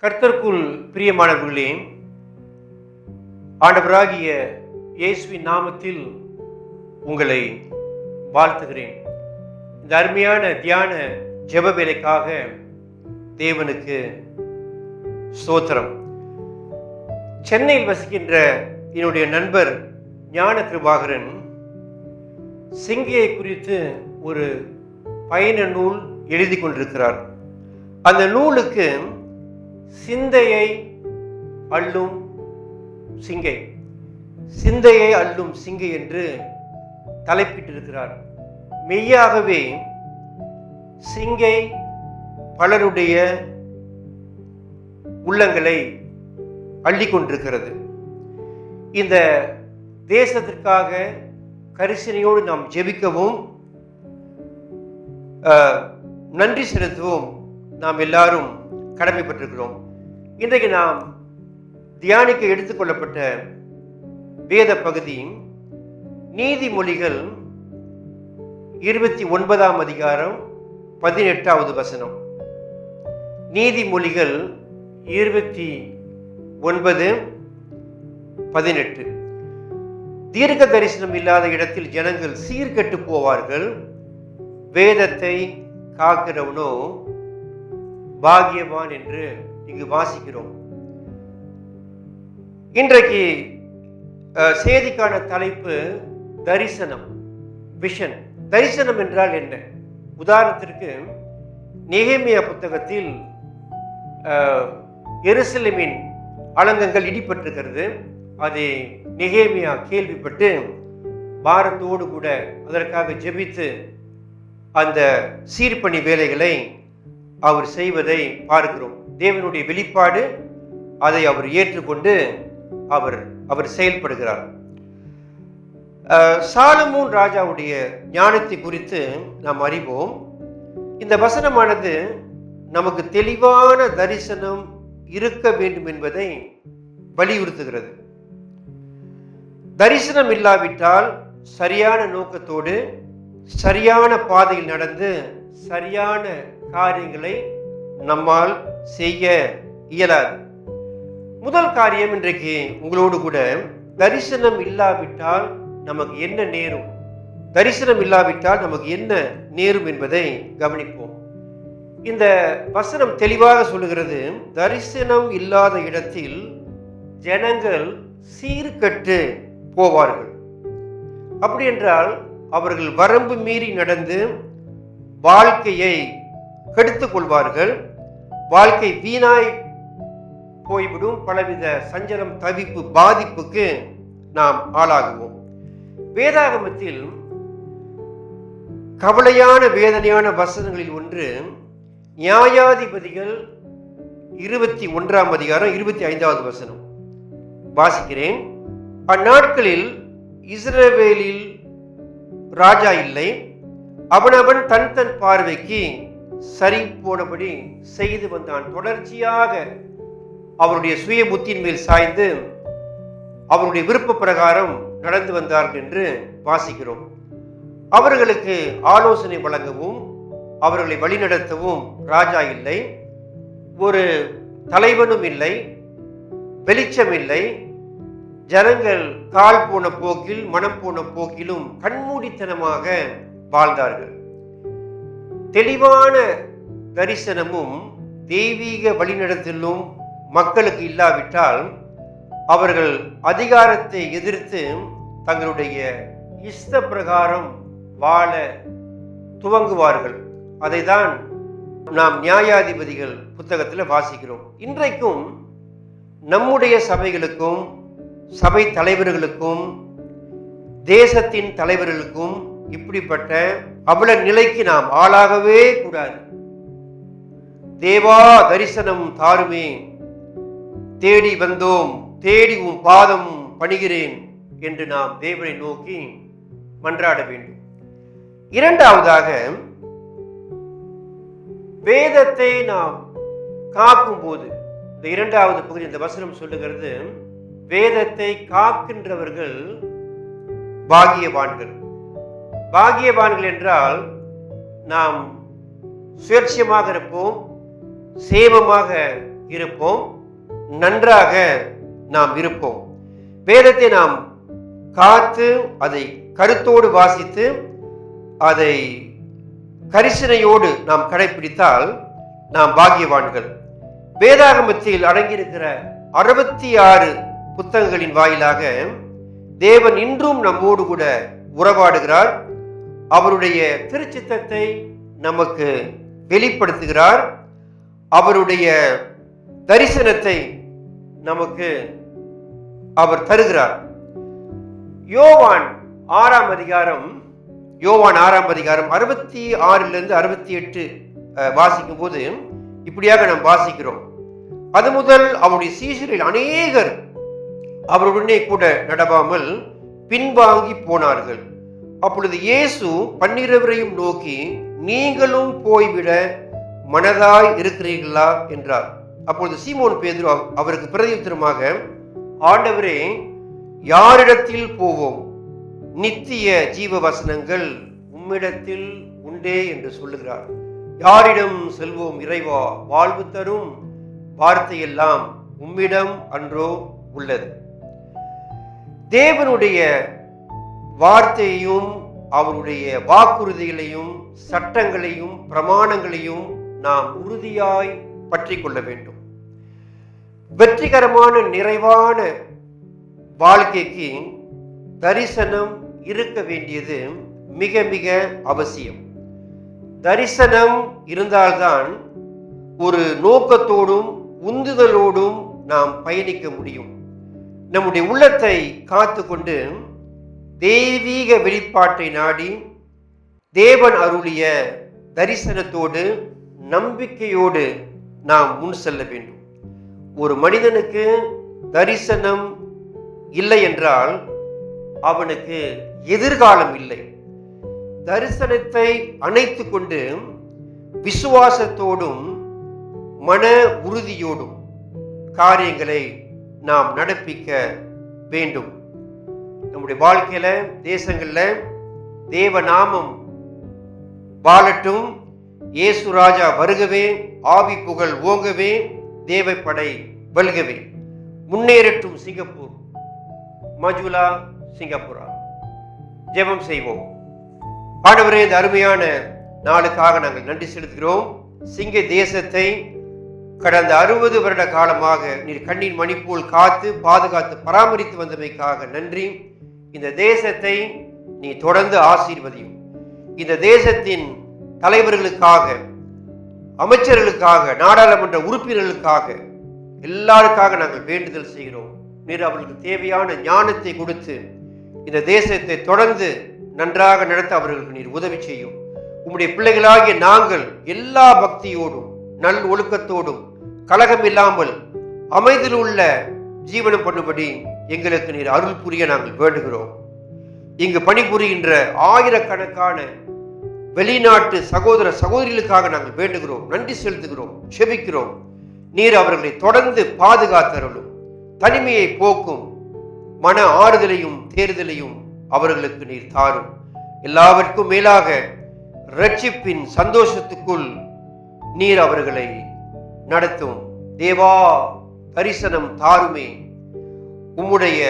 கர்த்தருக்குள் பிரியமானவர்களே, ஆண்டவராகிய இயேசுவின் நாமத்தில் உங்களை வாழ்த்துகிறேன். இந்த அருமையான தியான ஜெப வேலைக்காக தேவனுக்கு ஸ்தோத்திரம். சென்னையில் வசிக்கின்ற என்னுடைய நண்பர் ஞான கிருபாகரன் சிங்கையை குறித்து ஒரு பயண நூல் எழுதி கொண்டிருக்கிறார். அந்த நூலுக்கு சிந்தையை அள்ளும் சிங்கை, சிந்தையை அள்ளும் சிங்கை என்று தலைப்பிட்டிருக்கிறார். மெய்யாகவே சிங்கை பலருடைய உள்ளங்களை அள்ளி கொண்டிருக்கிறது. இந்த தேசத்திற்காக கரிசனையோடு நாம் ஜெபிக்கவும் நன்றி செலுத்தவும் நாம் எல்லாரும் கடமைப்பட்டிருக்கிறோம். இன்றைக்கு நாம் தியானிக்க எடுத்துக்கொள்ளப்பட்ட வேத பகுதி நீதிமொழிகள் 29ஆம் அதிகாரம் 18வது வசனம். நீதிமொழிகள் 29:18. தீர்க்க தரிசனம் இல்லாத இடத்தில் ஜனங்கள் சீர்கெட்டு போவார்கள், வேதத்தை காக்கிறவனோ பாக்கியவான் என்று இங்கு வாசிக்கிறோம். இன்றைக்கு செய்திக்கான தலைப்பு தரிசனம், விஷன். தரிசனம் என்றால் என்ன? உதாரணத்திற்கு நெகேமியா புத்தகத்தில் எருசலேமின் அலங்கங்கள் இடிபட்டிருக்கிறது. அதை நெகேமியா கேள்விப்பட்டு பாரத்தோடு கூட அதற்காக ஜெபித்து அந்த சீர்பணி வேலைகளை அவர் செய்வதை பார்க்கிறோம். தேவனுடைய வெளிப்பாடு, அதை அவர் ஏற்றுக்கொண்டு அவர் செயல்படுகிறார். சாலமோன் ராஜாவுடைய ஞானத்தை குறித்து நாம் அறிவோம். இந்த வசனமானது நமக்கு தெளிவான தரிசனம் இருக்க வேண்டும் என்பதை வலியுறுத்துகிறது. தரிசனம் இல்லாவிட்டால் சரியான நோக்கத்தோடு சரியான பாதையில் நடந்து சரியான காரியங்களை நம்மால் செய்ய இயலாது. முதல் காரியம், இன்றைக்கு உங்களோடு கூட தரிசனம் இல்லாவிட்டால் நமக்கு என்ன நேரும், தரிசனம் இல்லாவிட்டால் நமக்கு என்ன நேரும் என்பதை கவனிப்போம். இந்த வசனம் தெளிவாக சொல்லுகிறது, தரிசனம் இல்லாத இடத்தில் ஜனங்கள் சீர்கெட்டு போவார்கள். அப்படி என்றால் அவர்கள் வரம்பு மீறி நடந்து வாழ்க்கையை கெடுத்துக் கொள்வார்கள். வாழ்க்கை வீணாய் போய்விடும். பலவித சஞ்சலம், தவிப்பு, பாதிப்புக்கு நாம் ஆளாகுவோம். வேதாகமத்தில் கவலையான வேதனையான வசனங்களில் ஒன்று நியாயாதிபதிகள் 21ஆம் அதிகாரம் 25வது வசனம். வாசிக்கிறேன். அந்நாட்களில் இஸ்ரவேலில் ராஜா இல்லை, அவனவன் தன் தன் பார்வைக்கு சரி போனபடி செய்து வந்தான். தொடர்ச்சியாக அவருடைய சுய புத்தியின் மேல் சாய்ந்து அவருடைய விருப்ப பிரகாரம் நடந்து வந்தார்கள் என்று வாசிக்கிறோம். அவர்களுக்கு ஆலோசனை வழங்கவும் அவர்களை வழிநடத்தவும் ராஜா இல்லை, ஒரு தலைவனும் இல்லை, வெளிச்சம் இல்லை. ஜனங்கள் கால் போன போக்கில், மனம் போன போக்கிலும் கண்மூடித்தனமாக வாழ்ந்தார்கள். தெளிவான தரிசனமும் தெய்வீக வழிநடத்தலும் மக்களுக்கு இல்லாவிட்டால் அவர்கள் அதிகாரத்தை எதிர்த்து தங்களுடைய இஷ்ட பிரகாரம் வாழ துவங்குவார்கள். அதைதான் நாம் நியாயாதிபதிகள் புத்தகத்தில் வாசிக்கிறோம். இன்றைக்கும் நம்முடைய சபைகளுக்கும் சபை தலைவர்களுக்கும் தேசத்தின் தலைவர்களுக்கும் இப்படிப்பட்ட அவல நிலைக்கு நாம் ஆளாகவே கூடாது. தேவா தரிசனம் தாருமே, தேடி வந்தோம், தேடி உன் பாதம் பணிகிறேன் என்று நாம் தேவனை நோக்கி மன்றாட வேண்டும். இரண்டாவதாக, வேதத்தை நாம் காக்கும் போது, இந்த இரண்டாவது பகுதி இந்த வசனம் சொல்லுகிறது, வேதத்தை காக்கின்றவர்கள் பாக்கியவான்கள். பாக்கியவான்கள் என்றால் நாம் சுயேட்சமாக இருப்போம், சேமமாக இருப்போம், நன்றாக நாம் இருப்போம். வேதத்தை நாம் காத்து அதை கருத்தோடு வாசித்து அதை கரிசனையோடு நாம் கடைபிடித்தால் நாம் பாக்கியவான்கள். வேதாகமத்தில் அடங்கியிருக்கிற 66 புத்தகங்களின் வாயிலாக தேவன் இன்றும் நம்மோடு கூட உறவாடுகிறார். அவருடைய திருச்சித்தத்தை நமக்கு வெளிப்படுத்துகிறார். அவருடைய தரிசனத்தை நமக்கு அவர் தருகிறார். யோவான் 6ஆம் அதிகாரம் 66 68 வாசிக்கும் போது இப்படியாக நாம் வாசிக்கிறோம். அது முதல் அவருடைய சீஷரில் அநேகர் அவருடனே கூட நடவாமல் பின்வாங்கி போனார்கள். அப்பொழுது இயேசு 12 நோக்கி, நீங்களும் போய்விட மனதாய் இருக்கிறீர்களா என்றார். அப்பொழுது சீமோன் பேதுரு அவருக்கு பிரதியுத்தரமாக, ஆண்டவரே, யாரிடத்தில் போவோம்? நித்திய ஜீவ வசனங்கள் உம்மிடத்தில் உண்டே என்று சொல்லுகிறார். யாரிடம் செல்வோம் இறைவா? வாழ்வு தரும் வார்த்தையெல்லாம் உம்மிடம் அன்றோ உள்ளது. தேவனுடைய வார்த்தையையும் அவருடைய வாக்குறுதிகளையும் சட்டங்களையும் பிரமாணங்களையும் நாம் உறுதியாய் பற்றி கொள்ள வேண்டும். வெற்றிகரமான நிறைவான வாழ்க்கைக்கு தரிசனம் இருக்க வேண்டியது மிக மிக அவசியம். தரிசனம் இருந்தால்தான் ஒரு நோக்கத்தோடும் உந்துதலோடும் நாம் பயணிக்க முடியும். நம்முடைய உள்ளத்தை காத்து கொண்டு தெய்வீக வெளிப்பாட்டை நாடி தேவன் அருளிய தரிசனத்தோடு நம்பிக்கையோடு நாம் முன் செல்ல வேண்டும். ஒரு மனிதனுக்கு தரிசனம் இல்லை என்றால் அவனுக்கு எதிர்காலம் இல்லை. தரிசனத்தை அணைத்து கொண்டு விசுவாசத்தோடும் மன உறுதியோடும் காரியங்களை நாம் நடப்பிக்க வேண்டும். நம்முடைய வாழ்க்கையில தேசங்கள்ல தேவ நாமம் வாழட்டும். இயேசு ராஜா வருகவே, ஆவி புகழ் ஓங்கவே, தேவப்படை வெல்கவே. முன்னேறட்டும் சிங்கப்பூர், மஜுலா சிங்கப்பூரா. ஜெபம் செய்வோம். ஆண்டவரே, இந்த அருமையான நாளுக்காக நாங்கள் நன்றி செலுத்துகிறோம். சிங்க தேசத்தை கடந்த 60 வருட காலமாக நீர் கண்ணின் மணி போல் காத்து பாதுகாத்து பராமரித்து வந்தமைக்காக நன்றி. இந்த தேசத்தை நீ தொடர்ந்து ஆசீர்வதியும். இந்த தேசத்தின் தலைவர்களுக்காக, அமைச்சர்களுக்காக, நாடாளுமன்ற உறுப்பினர்களுக்காக, எல்லாருக்காக நாங்கள் வேண்டுதல் செய்கிறோம். நீர் அவர்களுக்கு தேவையான ஞானத்தை கொடுத்து இந்த தேசத்தை தொடர்ந்து நன்றாக நடத்த அவர்களுக்கு நீர் உதவி செய்யும். உம்முடைய பிள்ளைகளாகிய நாங்கள் எல்லா பக்தியோடும் நல் ஒழுக்கத்தோடும் கலகம் இல்லாமல் அமைதியில் உள்ள ஜீவனம் பண்ணும்படி எங்களுக்கு நீர் அருள் புரிய நாங்கள் வேண்டுகிறோம். இங்கு பணிபுரிகின்ற ஆயிரக்கணக்கான வெளிநாட்டு சகோதர சகோதரிகளுக்காக நாங்கள் வேண்டுகிறோம், நன்றி செலுத்துகிறோம், செபிக்கிறோம். நீர் அவர்களை தொடர்ந்து பாதுகாத்தருளும். தனிமையை போக்கும் மன ஆறுதலையும் தேர்தலையும் அவர்களுக்கு நீர் தாரும். எல்லாவற்றுக்கும் மேலாக இரட்சிப்பின் சந்தோஷத்துக்குள் நீர் அவர்களை நடத்தும். தேவா, தரிசனம் தாருமே. உம்முடைய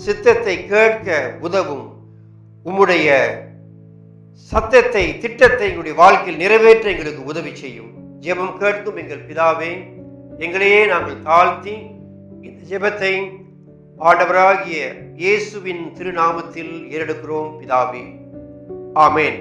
சித்தத்தை கேட்க உதவும். உம்முடைய சத்தத்தை, திட்டத்தை எங்களுடைய வாழ்க்கையில் நிறைவேற்ற எங்களுக்கு உதவி செய்யும். ஜெபம் கேட்கும் எங்கள் பிதாவே, எங்களையே நாங்கள் தாழ்த்தி இந்த ஜெபத்தை ஆண்டவராகிய இயேசுவின் திருநாமத்தில் ஏறெடுக்கிறோம் பிதாவே. ஆமேன்.